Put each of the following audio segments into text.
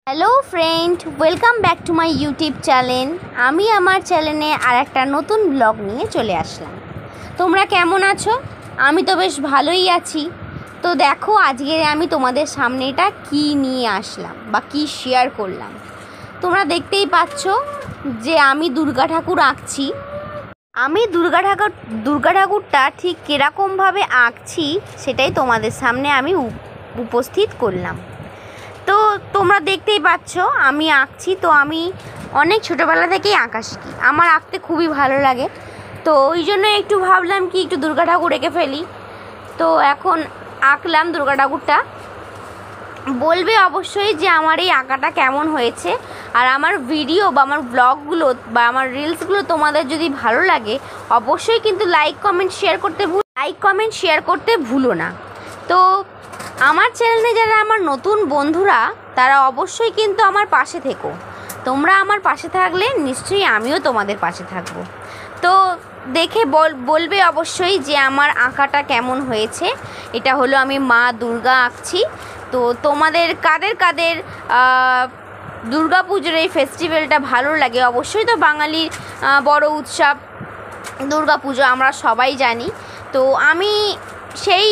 Hello friend, welcome back to my YouTube channel. আমি আমার চ্যানেলে আর একটা নতুন ব্লগ নিয়ে চলে আসলাম। তোমরা কেমন আছো? আমি তো বেশ ভালোই আছি। তো দেখো, আজকে আমি তোমাদের সামনে এটা কী নিয়ে আসলাম বা কী শেয়ার করলাম। তোমরা দেখতেই পাচ্ছ যে আমি দুর্গা ঠাকুর আঁকছি। আমি দুর্গা ঠাকুরটা ঠিক কীরকমভাবে আঁকছি সেটাই তোমাদের সামনে আমি উপস্থিত করলাম। তো তোমরা দেখতেই পাচ্ছ আমি আঁকছি। তো আমি অনেক ছোটোবেলা থেকেই আঁকা শিখি, আমার আঁকতে খুবই ভালো লাগে। তো ওই জন্য একটু ভাবলাম কি একটু দুর্গা ঠাকুর এঁকে ফেলি। তো এখন আঁকলাম দুর্গা ঠাকুরটা। বলবে অবশ্যই যে আমার এই আঁকাটা কেমন হয়েছে, আর আমার ভিডিও বা আমার ব্লগগুলো বা আমার রিলসগুলো তোমাদের যদি ভালো লাগে অবশ্যই কিন্তু লাইক কমেন্ট শেয়ার করতে ভুলো না। তো আমার চ্যানেলে যারা আমার নতুন বন্ধুরা তারা অবশ্যই কিন্তু আমার পাশে থেকো। তোমরা আমার পাশে থাকলে নিশ্চয়ই আমিও তোমাদের পাশে থাকবো। তো দেখে বলবে অবশ্যই যে আমার আঁকাটা কেমন হয়েছে। এটা হলো আমি মা দুর্গা আঁকছি। তো তোমাদের কাদের দুর্গা পুজোর এই ফেস্টিভ্যালটা ভালো লাগে? অবশ্যই তো বাঙালির বড় উৎসব দুর্গা পুজো, আমরা সবাই জানি। তো আমি সেই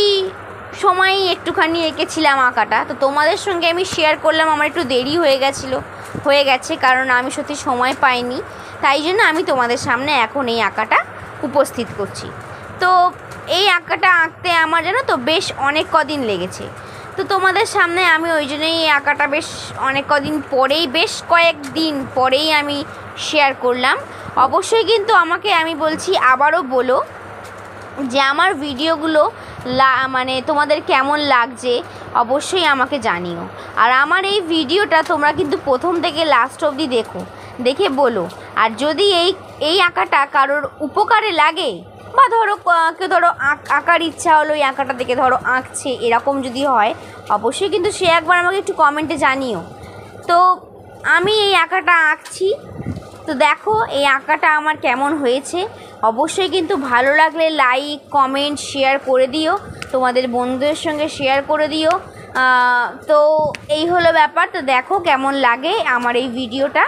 সময় একটুখানি এঁকেছিলাম আঁকাটা। তো তোমাদের সঙ্গে আমি শেয়ার করলাম। আমার একটু দেরি হয়ে গেছে কারণ আমি সত্যি সময় পাইনি, তাই জন্য আমি তোমাদের সামনে এখন এই আঁকাটা উপস্থিত করছি। তো এই আঁকাটা আঁকতে আমার জানো তো বেশ অনেক কদিন লেগেছে। তো তোমাদের সামনে আমি ওই জন্যই এই আঁকাটা বেশ কয়েকদিন পরেই আমি শেয়ার করলাম। অবশ্যই কিন্তু আমি বলছি আবারও বলো যে আমার ভিডিওগুলো মানে তোমাদের কেমন লাগছে অবশ্যই আমাকে জানিও। আর আমার এই ভিডিওটা তোমরা কিন্তু প্রথম থেকে লাস্ট অবধি দেখে বলো। আর যদি এই আঁকাটা কারোর উপকারে লাগে বা ধরো আঁকার ইচ্ছা হলো, এই আঁকাটা দেখে ধরো আঁকছে, এরকম যদি হয় অবশ্যই কিন্তু সে একবার আমাকে একটু কমেন্টে জানিও। তো আমি এই আঁকাটা আঁকছি। তো দেখো এই আঁকাটা আমার কেমন হয়েছে। অবশ্যই কিন্তু ভালো লাগলে লাইক কমেন্ট শেয়ার করে দিও, তোমাদের বন্ধুদের সঙ্গে শেয়ার করে দিও। তো এই হলো ব্যাপার। তো দেখো কেমন লাগে আমার এই ভিডিওটা।